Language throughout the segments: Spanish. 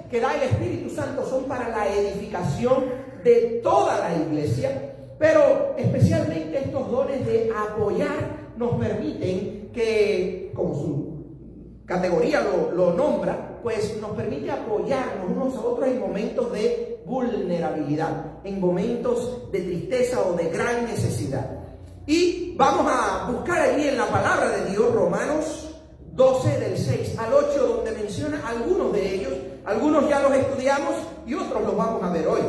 que da el Espíritu Santo son para la edificación de toda la iglesia, pero especialmente estos dones de apoyar nos permiten que, como su categoría lo nombra, pues nos permite apoyarnos unos a otros en momentos de vulnerabilidad, en momentos de tristeza o de gran necesidad. Y vamos a buscar ahí en la palabra de Dios, Romanos 12 del 6 al 8, donde menciona algunos de ellos. Algunos ya los estudiamos y otros los vamos a ver hoy.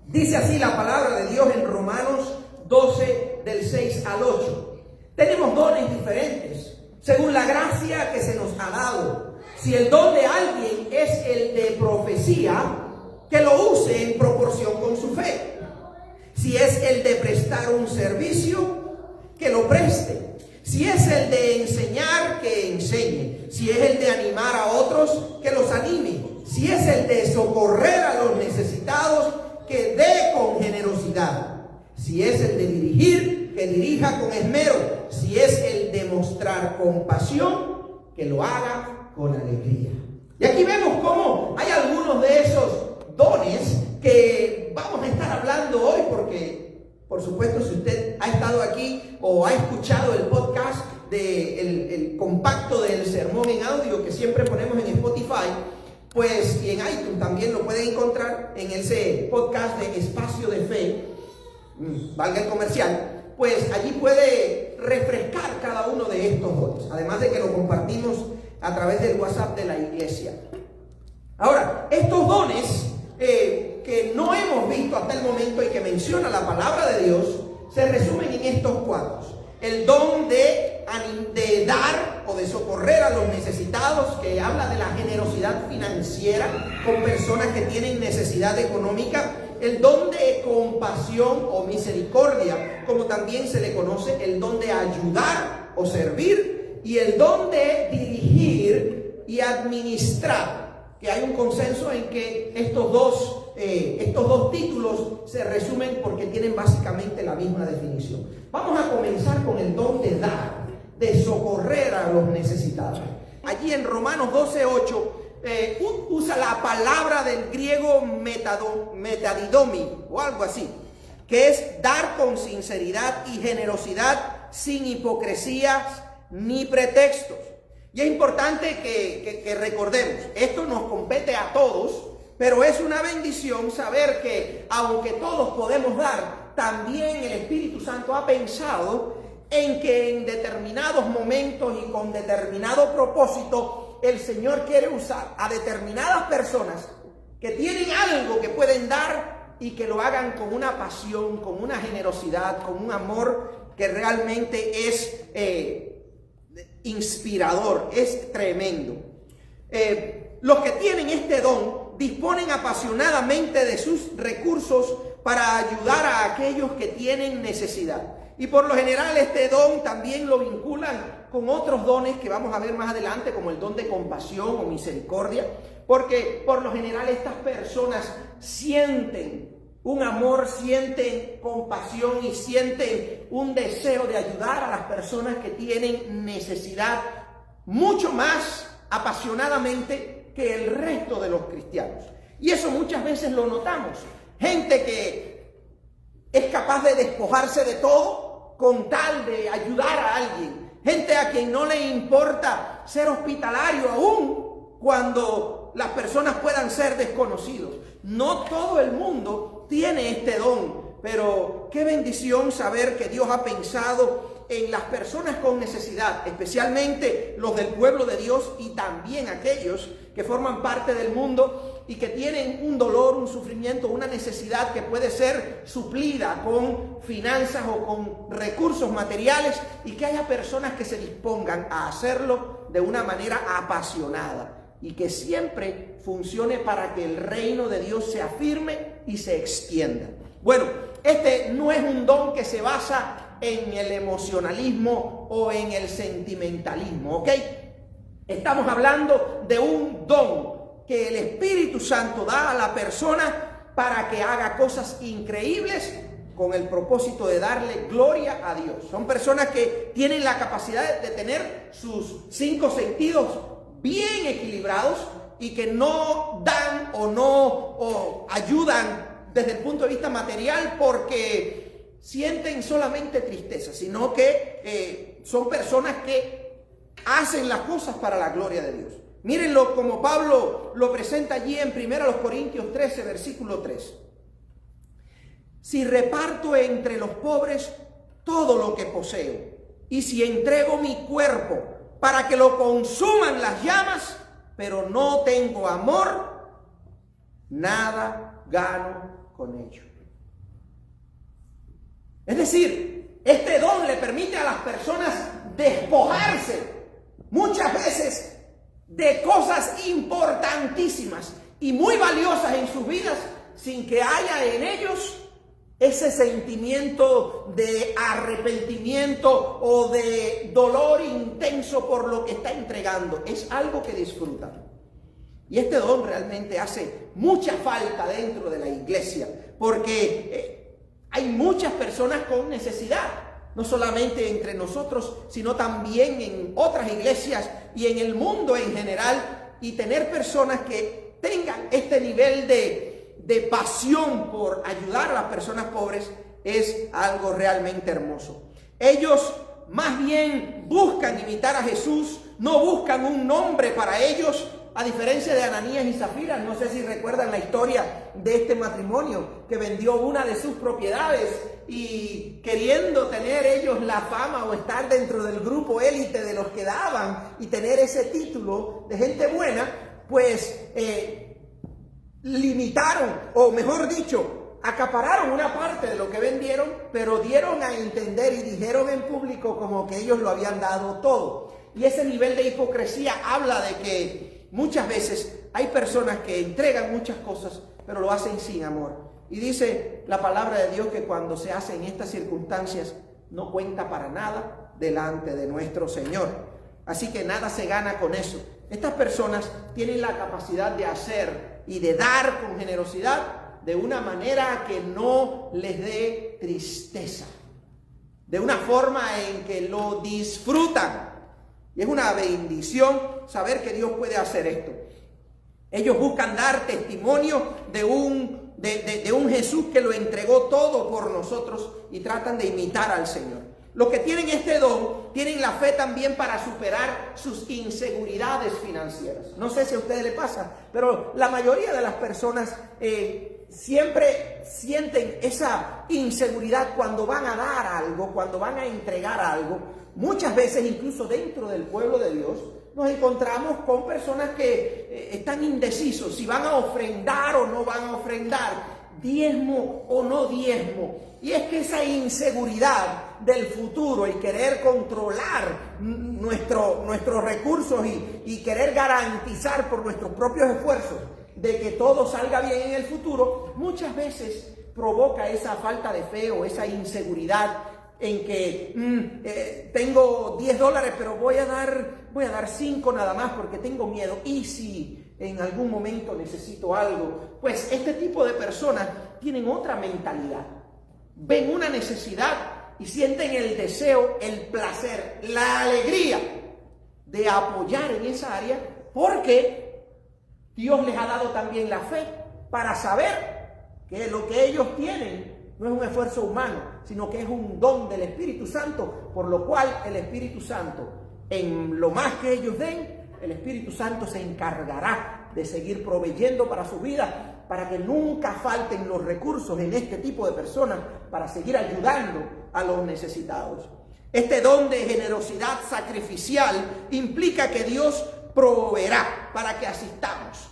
Dice así la palabra de Dios en Romanos 12 del 6 al 8. Tenemos dones diferentes según la gracia que se nos ha dado. Si el don de alguien es el de profecía, que lo use en proporción con su fe. Si es el de prestar un servicio, que lo preste. Si es el de enseñar, que enseñe. Si es el de animar a otros, que los anime. Si es el de socorrer a los necesitados, que dé con generosidad. Si es el de dirigir, que dirija con esmero. Si es el de mostrar compasión, que lo haga con alegría. Y aquí vemos cómo hay algunos de esos dones que vamos a estar hablando hoy, porque por supuesto si usted ha estado aquí o ha escuchado el podcast el compacto del sermón en audio que siempre ponemos en Spotify, pues y en iTunes también lo pueden encontrar en ese podcast de Espacio de Fe, valga el comercial, pues allí puede refrescar cada uno de estos dones, además de que lo compartimos a través del WhatsApp de la iglesia. Ahora, estos dones que no hemos visto hasta el momento y que menciona la palabra de Dios, se resumen en estos cuatro. El don de dar o de socorrer a los necesitados, que habla de la generosidad financiera con personas que tienen necesidad económica. El don de compasión o misericordia, como también se le conoce, el don de ayudar o servir, y el don de dirigir y administrar, que hay un consenso en que estos dos títulos se resumen porque tienen básicamente la misma definición. Vamos a comenzar con el don de dar, de socorrer a los necesitados. Allí en Romanos 12:8 usa la palabra del griego metadidomi o algo así, que es dar con sinceridad y generosidad sin hipocresías ni pretextos. Y es importante que recordemos, esto nos compete a todos, pero es una bendición saber que aunque todos podemos dar, también el Espíritu Santo ha pensado en que en determinados momentos y con determinado propósito, el Señor quiere usar a determinadas personas que tienen algo que pueden dar y que lo hagan con una pasión, con una generosidad, con un amor que realmente es inspirador, es tremendo. Los que tienen este don disponen apasionadamente de sus recursos para ayudar a aquellos que tienen necesidad. Y por lo general este don también lo vinculan con otros dones que vamos a ver más adelante, como el don de compasión o misericordia, porque por lo general estas personas sienten un amor, sienten compasión y sienten un deseo de ayudar a las personas que tienen necesidad mucho más apasionadamente que el resto de los cristianos. Y eso muchas veces lo notamos. Gente que es capaz de despojarse de todo con tal de ayudar a alguien. Gente a quien no le importa ser hospitalario aún cuando las personas puedan ser desconocidos. No todo el mundo tiene este don, pero qué bendición saber que Dios ha pensado en las personas con necesidad, especialmente los del pueblo de Dios y también aquellos que forman parte del mundo y que tienen un dolor, un sufrimiento, una necesidad que puede ser suplida con finanzas o con recursos materiales, y que haya personas que se dispongan a hacerlo de una manera apasionada y que siempre funcione para que el reino de Dios se afirme y se extienda. Bueno, este no es un don que se basa en el emocionalismo o en el sentimentalismo, ¿ok? Estamos hablando de un don que el Espíritu Santo da a la persona para que haga cosas increíbles con el propósito de darle gloria a Dios. Son personas que tienen la capacidad de tener sus 5 sentidos bien equilibrados y que no dan o ayudan desde el punto de vista material porque sienten solamente tristeza, sino que son personas que hacen las cosas para la gloria de Dios. Mírenlo como Pablo lo presenta allí en 1 Corintios 13, versículo 3. Si reparto entre los pobres todo lo que poseo, y si entrego mi cuerpo para que lo consuman las llamas, pero no tengo amor, nada gano con ello. Es decir, este don le permite a las personas despojarse muchas veces de cosas importantísimas y muy valiosas en sus vidas sin que haya en ellos ese sentimiento de arrepentimiento o de dolor intenso por lo que está entregando. Es algo que disfrutan. Y este don realmente hace mucha falta dentro de la iglesia, porque hay muchas personas con necesidad, no solamente entre nosotros, sino también en otras iglesias y en el mundo en general, y tener personas que tengan este nivel de pasión por ayudar a las personas pobres es algo realmente hermoso. Ellos más bien buscan imitar a Jesús, no buscan un nombre para ellos, a diferencia de Ananías y Zafira. No sé si recuerdan la historia de este matrimonio que vendió una de sus propiedades y queriendo tener ellos la fama o estar dentro del grupo élite de los que daban y tener ese título de gente buena, pues limitaron, o mejor dicho, acapararon una parte de lo que vendieron, pero dieron a entender y dijeron en público como que ellos lo habían dado todo. Y ese nivel de hipocresía habla de que muchas veces hay personas que entregan muchas cosas, pero lo hacen sin amor. Y dice la palabra de Dios que cuando se hace en estas circunstancias no cuenta para nada delante de nuestro Señor. Así que nada se gana con eso. Estas personas tienen la capacidad de hacer y de dar con generosidad de una manera que no les dé tristeza, de una forma en que lo disfrutan. Y es una bendición saber que Dios puede hacer esto. Ellos buscan dar testimonio de un Jesús que lo entregó todo por nosotros y tratan de imitar al Señor. Los que tienen este don tienen la fe también para superar sus inseguridades financieras. No sé si a ustedes les pasa, pero la mayoría de las personas siempre sienten esa inseguridad cuando van a dar algo, cuando van a entregar algo. Muchas veces, incluso dentro del pueblo de Dios, nos encontramos con personas que están indecisos si van a ofrendar o no van a ofrendar, diezmo o no diezmo. Y es que esa inseguridad del futuro y querer controlar nuestros recursos y querer garantizar por nuestros propios esfuerzos de que todo salga bien en el futuro, muchas veces provoca esa falta de fe o esa inseguridad en que tengo $10, pero voy a dar 5 nada más porque tengo miedo. Y si en algún momento necesito algo, pues este tipo de personas tienen otra mentalidad. Ven una necesidad y sienten el deseo, el placer, la alegría de apoyar en esa área, porque Dios les ha dado también la fe para saber que lo que ellos tienen no es un esfuerzo humano, sino que es un don del Espíritu Santo, por lo cual el Espíritu Santo, en lo más que ellos den, el Espíritu Santo se encargará de seguir proveyendo para su vida, para que nunca falten los recursos en este tipo de personas, para seguir ayudando a los necesitados. Este don de generosidad sacrificial implica que Dios proveerá para que asistamos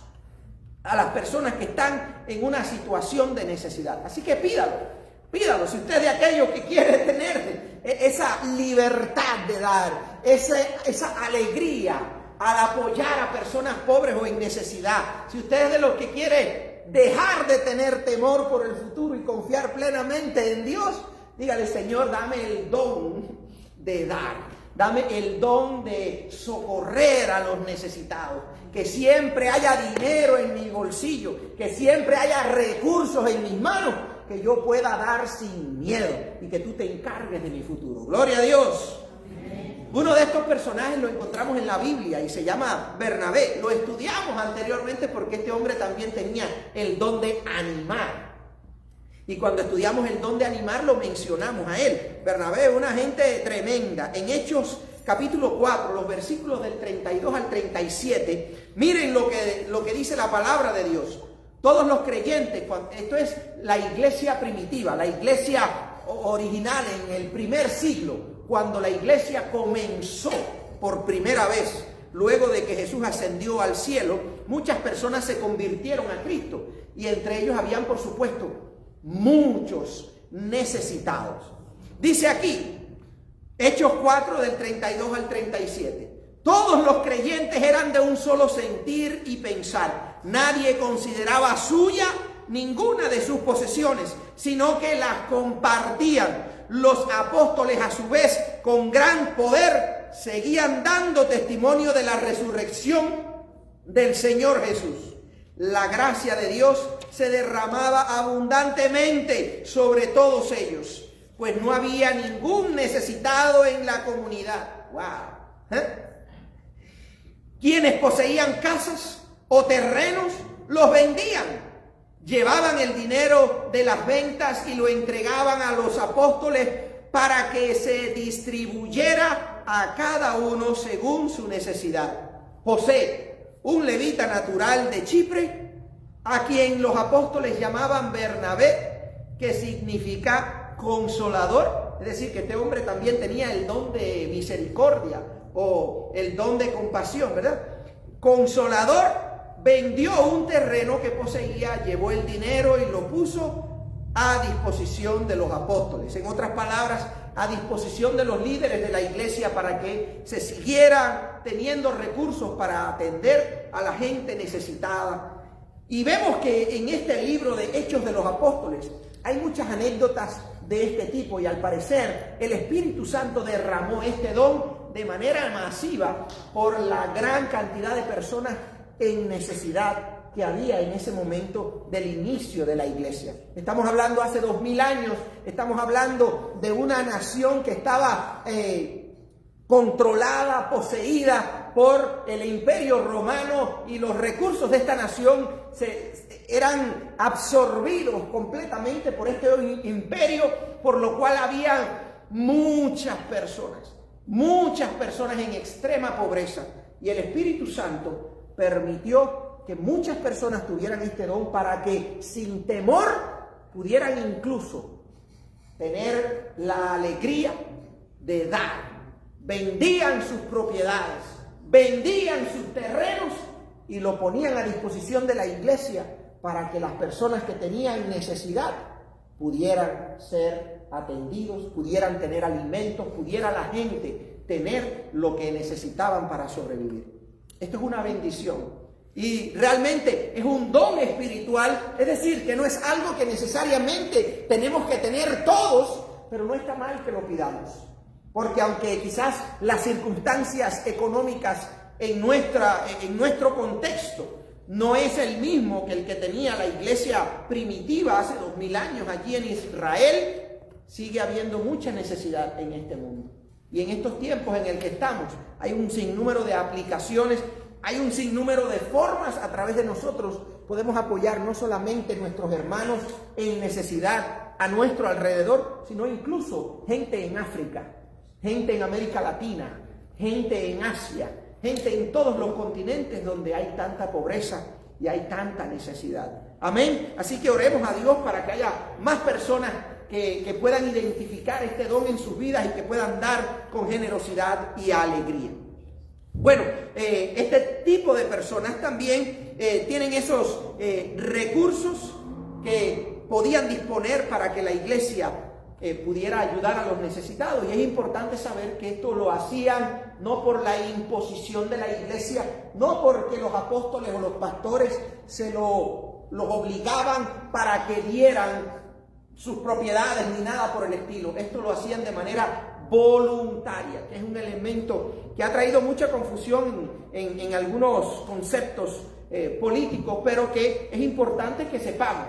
a las personas que están en una situación de necesidad. Así que pídalo. Si usted es de aquellos que quiere tener esa libertad de dar, esa alegría al apoyar a personas pobres o en necesidad, si usted es de los que quiere dejar de tener temor por el futuro y confiar plenamente en Dios, dígale: Señor, dame el don de dar, dame el don de socorrer a los necesitados, que siempre haya dinero en mi bolsillo, que siempre haya recursos en mis manos, que yo pueda dar sin miedo y que tú te encargues de mi futuro. Gloria a Dios. Uno de estos personajes lo encontramos en la Biblia y se llama Bernabé. Lo estudiamos anteriormente porque este hombre también tenía el don de animar. Y cuando estudiamos el don de animar lo mencionamos a él. Bernabé, una gente tremenda. En Hechos capítulo 4, los versículos del 32 al 37, miren lo que dice la palabra de Dios. Todos los creyentes, esto es la iglesia primitiva, la iglesia original en el primer siglo, cuando la iglesia comenzó por primera vez, luego de que Jesús ascendió al cielo, muchas personas se convirtieron a Cristo y entre ellos habían, por supuesto, muchos necesitados. Dice aquí, Hechos 4 del 32 al 37, todos los creyentes eran de un solo sentir y pensar. Nadie consideraba suya ninguna de sus posesiones, sino que las compartían. Los apóstoles, a su vez, con gran poder, seguían dando testimonio de la resurrección del Señor Jesús. La gracia de Dios se derramaba abundantemente sobre todos ellos, pues no había ningún necesitado en la comunidad. ¡Wow! Quienes poseían casas o terrenos, los vendían. Llevaban el dinero de las ventas y lo entregaban a los apóstoles para que se distribuyera a cada uno según su necesidad. José, un levita natural de Chipre, a quien los apóstoles llamaban Bernabé, que significa consolador, es decir, que este hombre también tenía el don de misericordia o el don de compasión, ¿verdad? Consolador. Vendió un terreno que poseía, llevó el dinero y lo puso a disposición de los apóstoles. En otras palabras, a disposición de los líderes de la iglesia para que se siguieran teniendo recursos para atender a la gente necesitada. Y vemos que en este libro de Hechos de los Apóstoles hay muchas anécdotas de este tipo y al parecer el Espíritu Santo derramó este don de manera masiva por la gran cantidad de personas en necesidad que había en ese momento del inicio de la iglesia. Estamos hablando hace 2000 años, estamos hablando de una nación que estaba controlada, poseída por el imperio romano y los recursos de esta nación eran absorbidos completamente por este imperio, por lo cual había muchas personas en extrema pobreza y el Espíritu Santo permitió que muchas personas tuvieran este don para que sin temor pudieran incluso tener la alegría de dar. Vendían sus propiedades, vendían sus terrenos y lo ponían a disposición de la iglesia para que las personas que tenían necesidad pudieran ser atendidos, pudieran tener alimentos, pudiera la gente tener lo que necesitaban para sobrevivir. Esto es una bendición y realmente es un don espiritual, es decir, que no es algo que necesariamente tenemos que tener todos, pero no está mal que lo pidamos, porque aunque quizás las circunstancias económicas en nuestro contexto no es el mismo que el que tenía la iglesia primitiva hace 2000 años aquí en Israel, sigue habiendo mucha necesidad en este mundo. Y en estos tiempos en el que estamos, hay un sinnúmero de aplicaciones, hay un sinnúmero de formas a través de nosotros podemos apoyar no solamente a nuestros hermanos en necesidad a nuestro alrededor, sino incluso gente en África, gente en América Latina, gente en Asia, gente en todos los continentes donde hay tanta pobreza y hay tanta necesidad. Amén. Así que oremos a Dios para que haya más personas que puedan identificar este don en sus vidas y que puedan dar con generosidad y alegría. Bueno, este tipo de personas también tienen esos recursos que podían disponer para que la iglesia pudiera ayudar a los necesitados. Y es importante saber que esto lo hacían no por la imposición de la iglesia, no porque los apóstoles o los pastores los obligaban para que dieran sus propiedades ni nada por el estilo. Esto lo hacían de manera voluntaria, que es un elemento que ha traído mucha confusión en algunos conceptos políticos, pero que es importante que sepamos.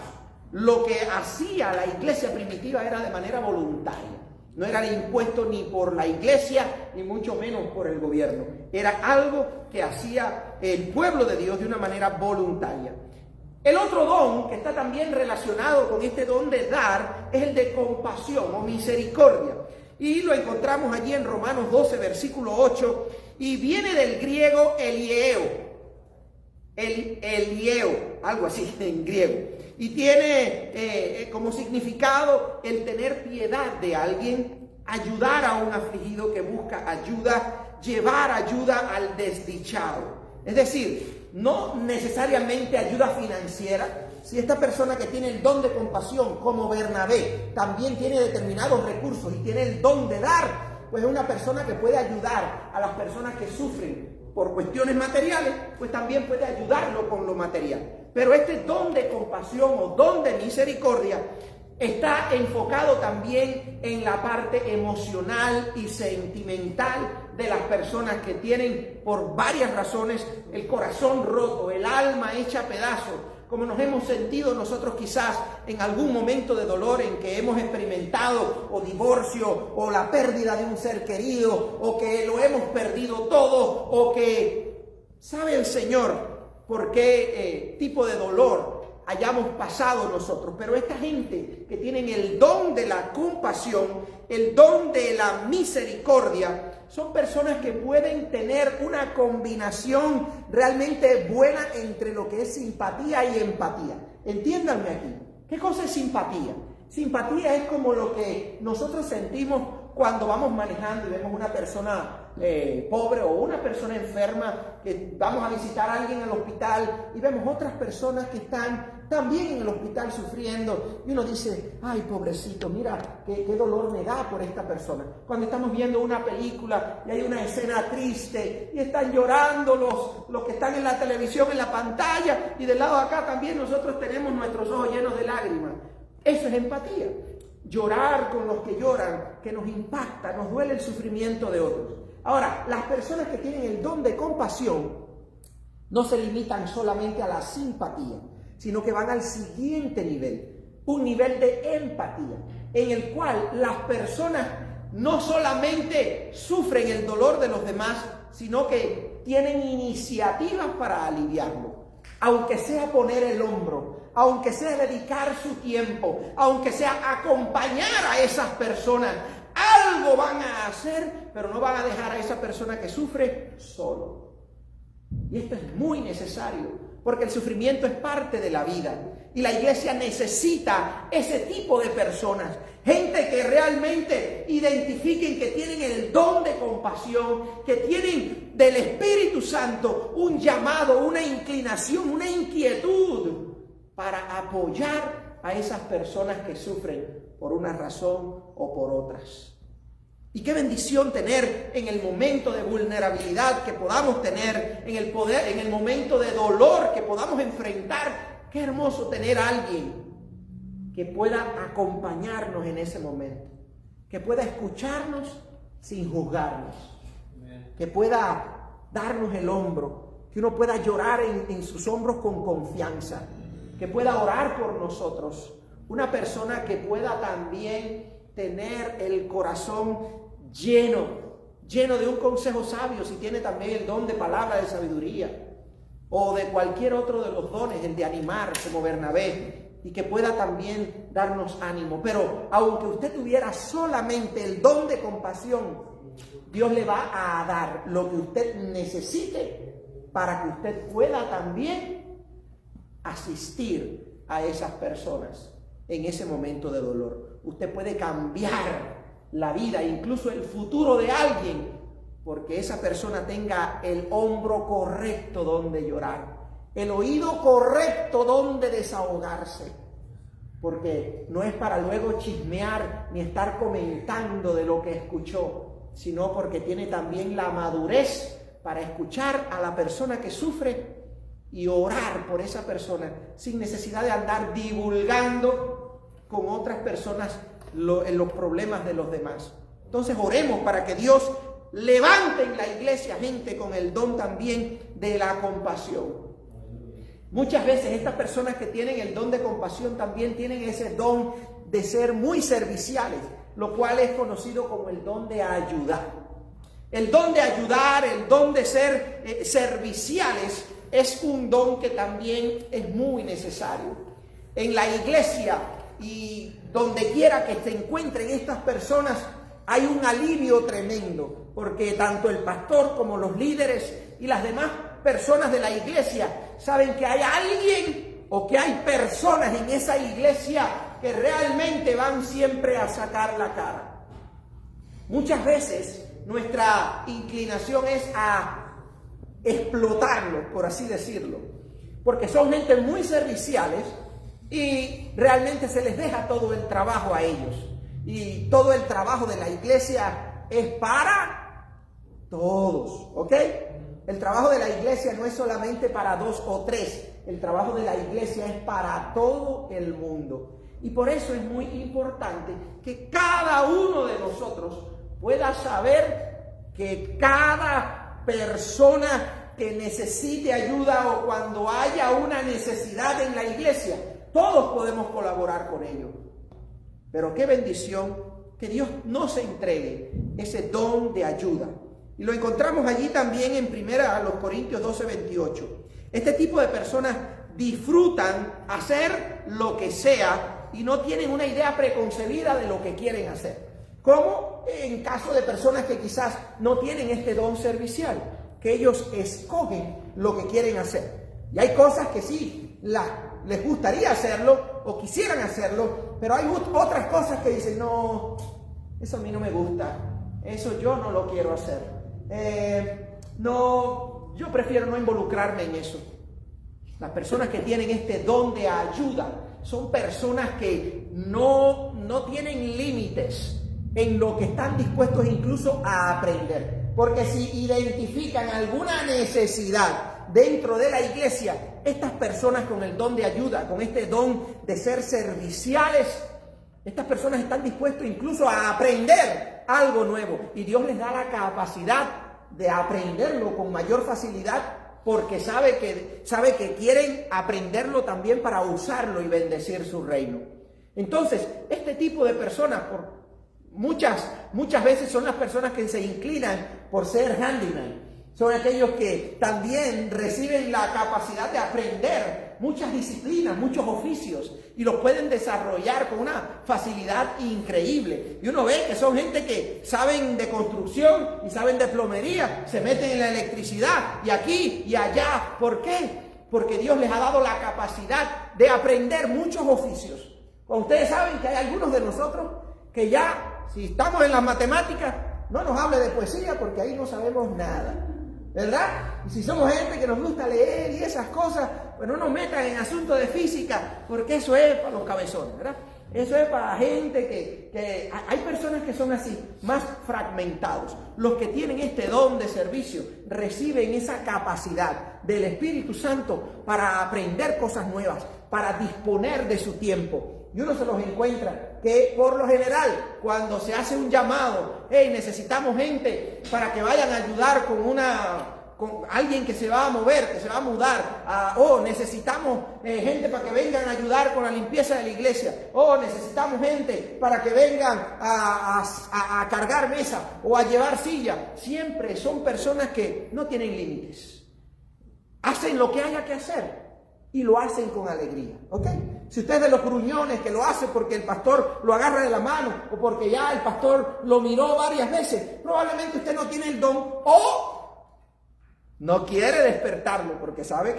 Lo que hacía la iglesia primitiva era de manera voluntaria. No era impuesto ni por la iglesia, ni mucho menos por el gobierno. Era algo que hacía el pueblo de Dios de una manera voluntaria. El otro don que está también relacionado con este don de dar es el de compasión o misericordia. Y lo encontramos allí en Romanos 12, versículo 8, y viene del griego elieo. Elieo, algo así en griego. Y tiene como significado el tener piedad de alguien, ayudar a un afligido que busca ayuda, llevar ayuda al desdichado. Es decir, no necesariamente ayuda financiera. Si esta persona que tiene el don de compasión, como Bernabé, también tiene determinados recursos y tiene el don de dar, pues es una persona que puede ayudar a las personas que sufren por cuestiones materiales, pues también puede ayudarlo con lo material. Pero este don de compasión o don de misericordia está enfocado también en la parte emocional y sentimental de las personas que tienen por varias razones el corazón roto, el alma hecha pedazos, como nos hemos sentido nosotros quizás en algún momento de dolor en que hemos experimentado o divorcio o la pérdida de un ser querido o que lo hemos perdido todo o que sabe el Señor por qué tipo de dolor hayamos pasado nosotros. Pero esta gente que tienen el don de la compasión, el don de la misericordia, son personas que pueden tener una combinación realmente buena entre lo que es simpatía y empatía. Entiéndanme aquí. ¿Qué cosa es simpatía? Simpatía es como lo que nosotros sentimos cuando vamos manejando y vemos una persona pobre o una persona enferma, que vamos a visitar a alguien en el hospital y vemos otras personas que están también en el hospital sufriendo y uno dice, ay pobrecito, mira qué dolor me da por esta persona. Cuando estamos viendo una película y hay una escena triste y están llorando los que están en la televisión, en la pantalla, y del lado de acá también nosotros tenemos nuestros ojos llenos de lágrimas. Eso es empatía. Llorar con los que lloran, que nos impacta, nos duele el sufrimiento de otros. Ahora, las personas que tienen el don de compasión no se limitan solamente a la simpatía, sino que van al siguiente nivel, un nivel de empatía, en el cual las personas no solamente sufren el dolor de los demás, sino que tienen iniciativas para aliviarlo, aunque sea poner el hombro, aunque sea dedicar su tiempo, aunque sea acompañar a esas personas. Algo van a hacer, pero no van a dejar a esa persona que sufre solo. Y esto es muy necesario, porque el sufrimiento es parte de la vida. Y la iglesia necesita ese tipo de personas. Gente que realmente identifiquen que tienen el don de compasión, que tienen del Espíritu Santo un llamado, una inclinación, una inquietud para apoyar a esas personas que sufren por una razón o por otras. Y qué bendición tener en el momento de vulnerabilidad que podamos tener, en el momento de dolor que podamos enfrentar. Qué hermoso tener a alguien que pueda acompañarnos en ese momento, que pueda escucharnos sin juzgarnos, que pueda darnos el hombro, que uno pueda llorar en sus hombros con confianza, que pueda orar por nosotros. Una persona que pueda también tener el corazón lleno de un consejo sabio, si tiene también el don de palabra de sabiduría, o de cualquier otro de los dones, el de animar, como Bernabé, y que pueda también darnos ánimo. Pero aunque usted tuviera solamente el don de compasión, Dios le va a dar lo que usted necesite para que usted pueda también asistir a esas personas en ese momento de dolor. Usted puede cambiar la vida, incluso el futuro de alguien, porque esa persona tenga el hombro correcto donde llorar, el oído correcto donde desahogarse, porque no es para luego chismear ni estar comentando de lo que escuchó, sino porque tiene también la madurez para escuchar a la persona que sufre y orar por esa persona sin necesidad de andar divulgando con otras personas en los problemas de los demás. Entonces oremos para que Dios levante en la iglesia gente con el don también de la compasión. Muchas veces estas personas que tienen el don de compasión también tienen ese don de ser muy serviciales. lo cual es conocido como el don de ayudar. El don de ayudar, el don de ser serviciales, es un don que también es muy necesario. En la iglesia y donde quiera que se encuentren estas personas, hay un alivio tremendo, porque tanto el pastor como los líderes y las demás personas de la iglesia saben que hay alguien o que hay personas en esa iglesia que realmente van siempre a sacar la cara. Muchas veces nuestra inclinación es a explotarlo, por así decirlo, porque son gente muy serviciales y realmente se les deja todo el trabajo a ellos. Y todo el trabajo de la iglesia es para todos, ¿ok? El trabajo de la iglesia no es solamente para 2 o 3, el trabajo de la iglesia es para todo el mundo. Y por eso es muy importante que cada uno de nosotros pueda saber que cada persona que necesite ayuda o cuando haya una necesidad en la iglesia, todos podemos colaborar con ello. Pero qué bendición que Dios nos entregue ese don de ayuda. Y lo encontramos allí también en 1 Corintios 12:28. Este tipo de personas disfrutan hacer lo que sea y no tienen una idea preconcebida de lo que quieren hacer. Como en caso de personas que quizás no tienen este don servicial, que ellos escogen lo que quieren hacer. Y hay cosas que sí les gustaría hacerlo o quisieran hacerlo, pero hay otras cosas que dicen, no, eso a mí no me gusta, eso yo no lo quiero hacer. No, yo prefiero no involucrarme en eso. Las personas que tienen este don de ayuda son personas que no tienen límites en lo que están dispuestos incluso a aprender. Porque si identifican alguna necesidad dentro de la iglesia, estas personas con el don de ayuda, con este don de ser serviciales, estas personas están dispuestas incluso a aprender algo nuevo. Y Dios les da la capacidad de aprenderlo con mayor facilidad porque sabe que quieren aprenderlo también para usarlo y bendecir su reino. Entonces, este tipo de personas, muchas veces son las personas que se inclinan por ser handyman. Son aquellos que también reciben la capacidad de aprender muchas disciplinas, muchos oficios y los pueden desarrollar con una facilidad increíble. Y uno ve que son gente que saben de construcción y saben de plomería, se meten en la electricidad y aquí y allá. ¿Por qué? Porque Dios les ha dado la capacidad de aprender muchos oficios. Ustedes saben que hay algunos de nosotros que ya, si estamos en las matemáticas, no nos hable de poesía porque ahí no sabemos nada, ¿verdad? Y si somos gente que nos gusta leer y esas cosas, pues no nos metan en asuntos de física, porque eso es para los cabezones, ¿verdad? Eso es para gente que hay personas que son así, más fragmentados. Los que tienen este don de servicio reciben esa capacidad del Espíritu Santo para aprender cosas nuevas, para disponer de su tiempo. Y uno se los encuentra que por lo general cuando se hace un llamado, hey, necesitamos gente para que vayan a ayudar con alguien que se va a mover, que se va a mudar, necesitamos gente para que vengan a ayudar con la limpieza de la iglesia, necesitamos gente para que vengan a cargar mesa o a llevar silla. Siempre son personas que no tienen límites, hacen lo que haya que hacer y lo hacen con alegría, ¿ok? Si usted es de los gruñones que lo hace porque el pastor lo agarra de la mano o porque ya el pastor lo miró varias veces, probablemente usted no tiene el don o no quiere despertarlo porque sabe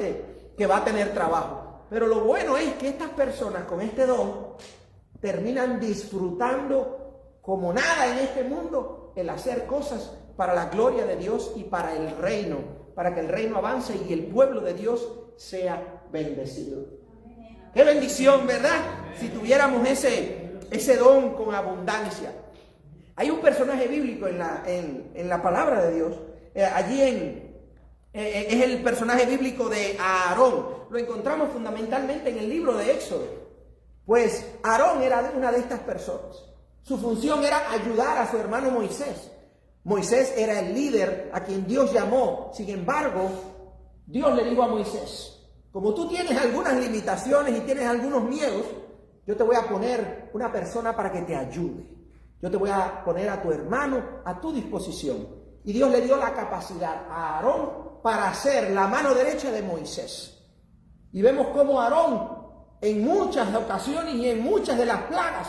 que va a tener trabajo. Pero lo bueno es que estas personas con este don terminan disfrutando como nada en este mundo el hacer cosas para la gloria de Dios y para el reino, para que el reino avance y el pueblo de Dios sea bendecido. Qué bendición, ¿verdad? Si tuviéramos ese don con abundancia. Hay un personaje bíblico en la palabra de Dios. Es el personaje bíblico de Aarón. Lo encontramos fundamentalmente en el libro de Éxodo. Pues Aarón era una de estas personas. Su función era ayudar a su hermano Moisés. Moisés era el líder a quien Dios llamó. Sin embargo, Dios le dijo a Moisés: como tú tienes algunas limitaciones y tienes algunos miedos, yo te voy a poner una persona para que te ayude. Yo te voy a poner a tu hermano a tu disposición. Y Dios le dio la capacidad a Aarón para ser la mano derecha de Moisés. Y vemos cómo Aarón en muchas ocasiones y en muchas de las plagas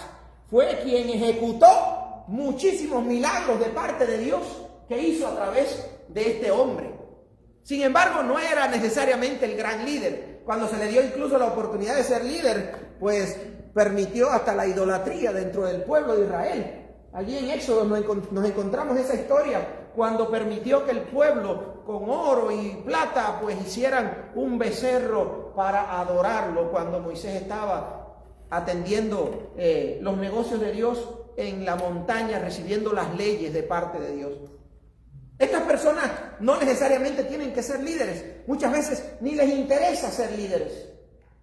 fue quien ejecutó muchísimos milagros de parte de Dios que hizo a través de este hombre. Sin embargo, no era necesariamente el gran líder. Cuando se le dio incluso la oportunidad de ser líder, pues permitió hasta la idolatría dentro del pueblo de Israel. Allí en Éxodo nos encontramos esa historia, cuando permitió que el pueblo con oro y plata pues hicieran un becerro para adorarlo, cuando Moisés estaba atendiendo los negocios de Dios en la montaña, recibiendo las leyes de parte de Dios. Estas personas no necesariamente tienen que ser líderes. Muchas veces ni les interesa ser líderes.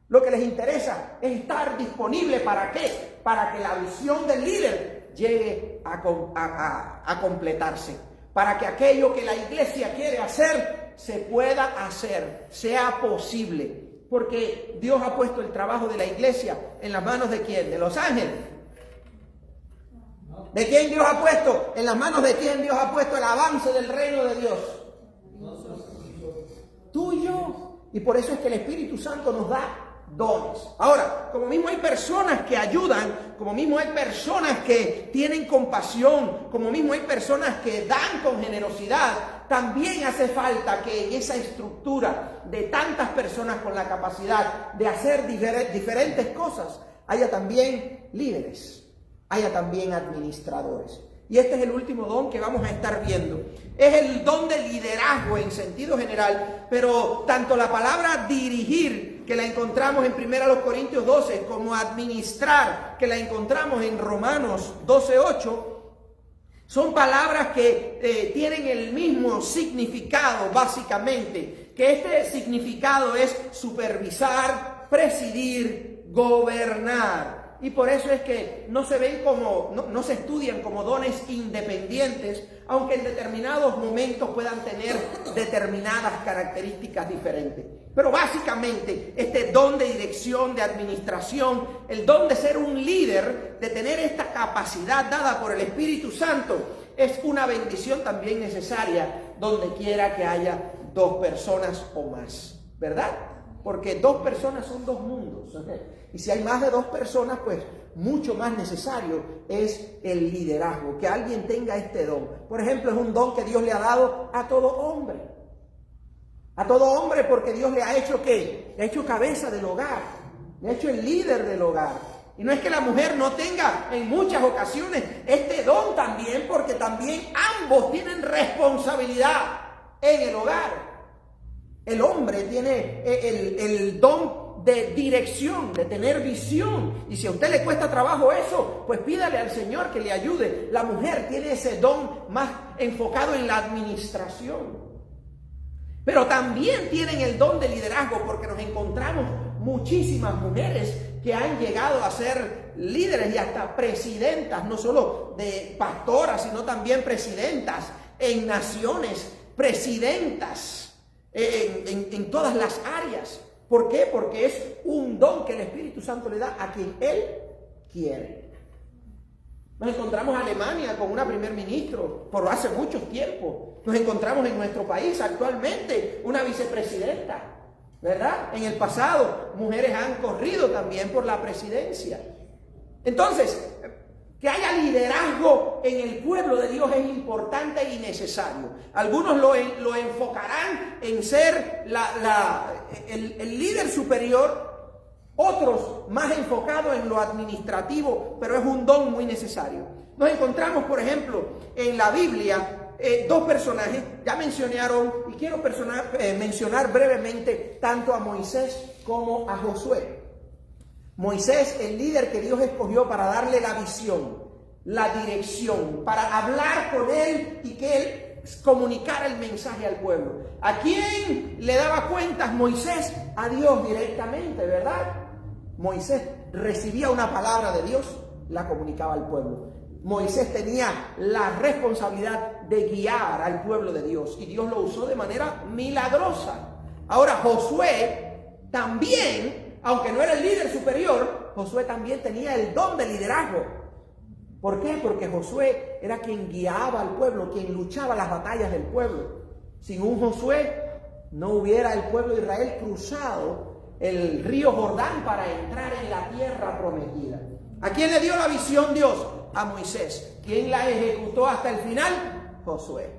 Lo que les interesa es estar disponible. ¿Para qué? Para que la visión del líder llegue a completarse. Para que aquello que la iglesia quiere hacer se pueda hacer, sea posible. Porque Dios ha puesto el trabajo de la iglesia en las manos ¿de quién? ¿De los ángeles? ¿De quién Dios ha puesto? ¿En las manos de quién Dios ha puesto el avance del reino de Dios? Tuyo. Y por eso es que el Espíritu Santo nos da dones. Ahora, como mismo hay personas que ayudan, como mismo hay personas que tienen compasión, como mismo hay personas que dan con generosidad, también hace falta que en esa estructura de tantas personas con la capacidad de hacer diferentes cosas, haya también líderes. Haya también administradores. Y este es el último don que vamos a estar viendo. Es el don de liderazgo en sentido general, pero tanto la palabra dirigir, que la encontramos en 1 Corintios 12, como administrar, que la encontramos en Romanos 12:8, son palabras que tienen el mismo significado básicamente, que este significado es supervisar, presidir, gobernar. Y por eso es que no se ven como, no se estudian como dones independientes, aunque en determinados momentos puedan tener determinadas características diferentes. Pero básicamente este don de dirección, de administración, el don de ser un líder, de tener esta capacidad dada por el Espíritu Santo, es una bendición también necesaria donde quiera que haya dos personas o más, ¿verdad? Porque dos personas son dos mundos. Y si hay más de dos personas, pues mucho más necesario es el liderazgo, que alguien tenga este don. Por ejemplo, es un don que Dios le ha dado a todo hombre. A todo hombre, porque Dios le ha hecho ¿qué? Le ha hecho cabeza del hogar, le ha hecho el líder del hogar. Y no es que la mujer no tenga en muchas ocasiones este don también, porque también ambos tienen responsabilidad en el hogar. El hombre tiene el don de dirección, de tener visión. Y si a usted le cuesta trabajo eso, pues pídale al Señor que le ayude. La mujer tiene ese don más enfocado en la administración. Pero también tienen el don de liderazgo, porque nos encontramos muchísimas mujeres que han llegado a ser líderes y hasta presidentas, no solo de pastoras, sino también presidentas en naciones, presidentas. En todas las áreas. ¿Por qué? Porque es un don que el Espíritu Santo le da a quien Él quiere. Nos encontramos en Alemania con una primer ministro por hace mucho tiempo. Nos encontramos en nuestro país actualmente una vicepresidenta, ¿verdad? En el pasado mujeres han corrido también por la presidencia. Entonces, que haya liderazgo en el pueblo de Dios es importante y necesario. Algunos lo enfocarán en ser el líder superior, otros más enfocados en lo administrativo, pero es un don muy necesario. Nos encontramos, por ejemplo, en la Biblia, dos personajes, ya mencioné a Aarón, y quiero mencionar brevemente tanto a Moisés como a Josué. Moisés, el líder que Dios escogió para darle la visión, la dirección, para hablar con él y que él comunicara el mensaje al pueblo. ¿A quién le daba cuentas Moisés? A Dios directamente, ¿verdad? Moisés recibía una palabra de Dios, la comunicaba al pueblo. Moisés tenía la responsabilidad de guiar al pueblo de Dios y Dios lo usó de manera milagrosa. Ahora Josué también, aunque no era el líder superior, Josué también tenía el don de liderazgo. ¿Por qué? Porque Josué era quien guiaba al pueblo, quien luchaba las batallas del pueblo. Sin un Josué no hubiera el pueblo de Israel cruzado el río Jordán para entrar en la tierra prometida. ¿A quién le dio la visión Dios? A Moisés. ¿Quién la ejecutó hasta el final? Josué.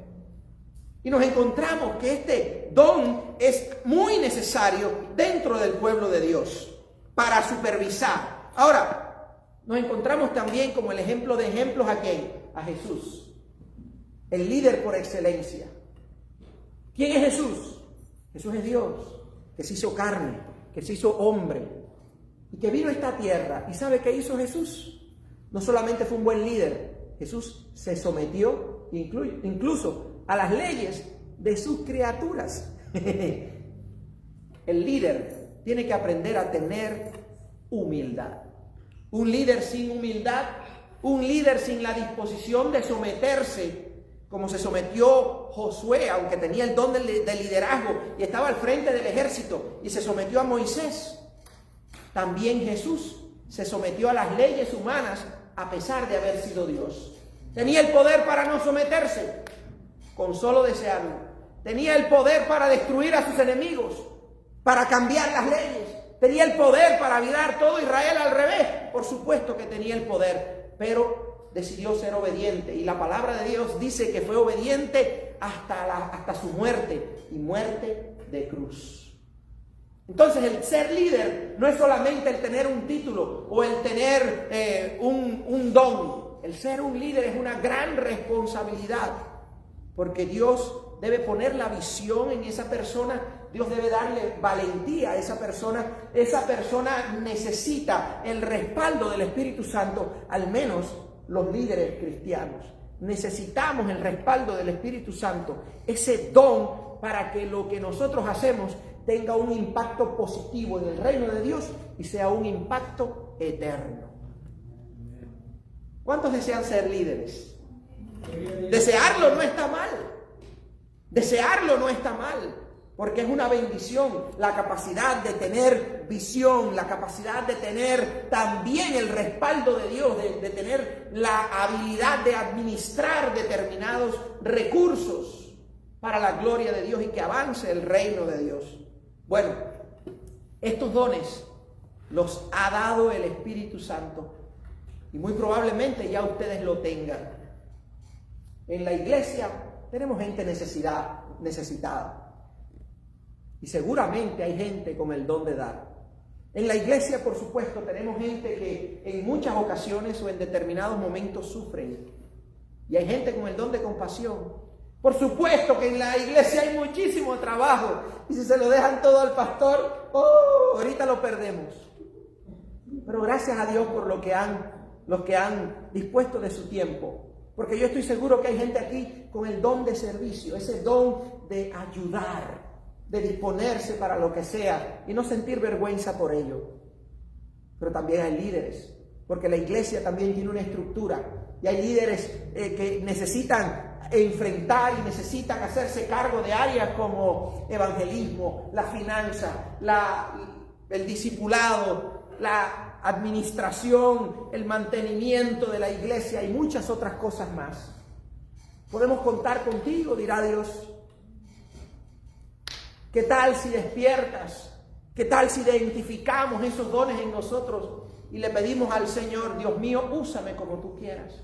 Y nos encontramos que este don es muy necesario dentro del pueblo de Dios para supervisar. Ahora, nos encontramos también como el ejemplo de ejemplos ¿a quién? A Jesús, el líder por excelencia. ¿Quién es Jesús? Jesús es Dios, que se hizo carne, que se hizo hombre y que vino a esta tierra. ¿Y sabe qué hizo Jesús? No solamente fue un buen líder, Jesús se sometió incluso a las leyes de sus criaturas. El líder tiene que aprender a tener humildad. Un líder sin humildad, un líder sin la disposición de someterse, como se sometió Josué, aunque tenía el don de liderazgo y estaba al frente del ejército, y se sometió a Moisés. También Jesús se sometió a las leyes humanas a pesar de haber sido Dios. Tenía el poder para no someterse, con solo desearlo. Tenía el poder para destruir a sus enemigos, para cambiar las leyes. Tenía el poder para virar todo Israel al revés. Por supuesto que tenía el poder, pero decidió ser obediente. Y la palabra de Dios dice que fue obediente hasta su muerte, y muerte de cruz. Entonces el ser líder no es solamente el tener un título o el tener un don. El ser un líder es una gran responsabilidad, porque Dios debe poner la visión en esa persona. Dios debe darle valentía a esa persona. Esa persona necesita el respaldo del Espíritu Santo, al menos los líderes cristianos. Necesitamos el respaldo del Espíritu Santo, ese don para que lo que nosotros hacemos tenga un impacto positivo en el reino de Dios y sea un impacto eterno. ¿Cuántos desean ser líderes? Desearlo no está mal. Desearlo no está mal, porque es una bendición la capacidad de tener visión, la capacidad de tener también el respaldo de Dios, de tener la habilidad de administrar determinados recursos para la gloria de Dios y que avance el reino de Dios. Bueno, estos dones los ha dado el Espíritu Santo y muy probablemente ya ustedes lo tengan. En la iglesia tenemos gente necesitada. Y seguramente hay gente con el don de dar. En la iglesia, por supuesto, tenemos gente que en muchas ocasiones o en determinados momentos sufren. Y hay gente con el don de compasión. Por supuesto que en la iglesia hay muchísimo trabajo. Y si se lo dejan todo al pastor, ahorita lo perdemos. Pero gracias a Dios por los que han dispuesto de su tiempo. Porque yo estoy seguro que hay gente aquí con el don de servicio, ese don de ayudar, de disponerse para lo que sea y no sentir vergüenza por ello. Pero también hay líderes, porque la iglesia también tiene una estructura y hay líderes que necesitan enfrentar y necesitan hacerse cargo de áreas como evangelismo, la finanza, el discipulado, la administración, el mantenimiento de la iglesia y muchas otras cosas más. ¿Podemos contar contigo?, dirá Dios. ¿Qué tal si despiertas? ¿Qué tal si identificamos esos dones en nosotros y le pedimos al Señor: Dios mío, úsame como tú quieras?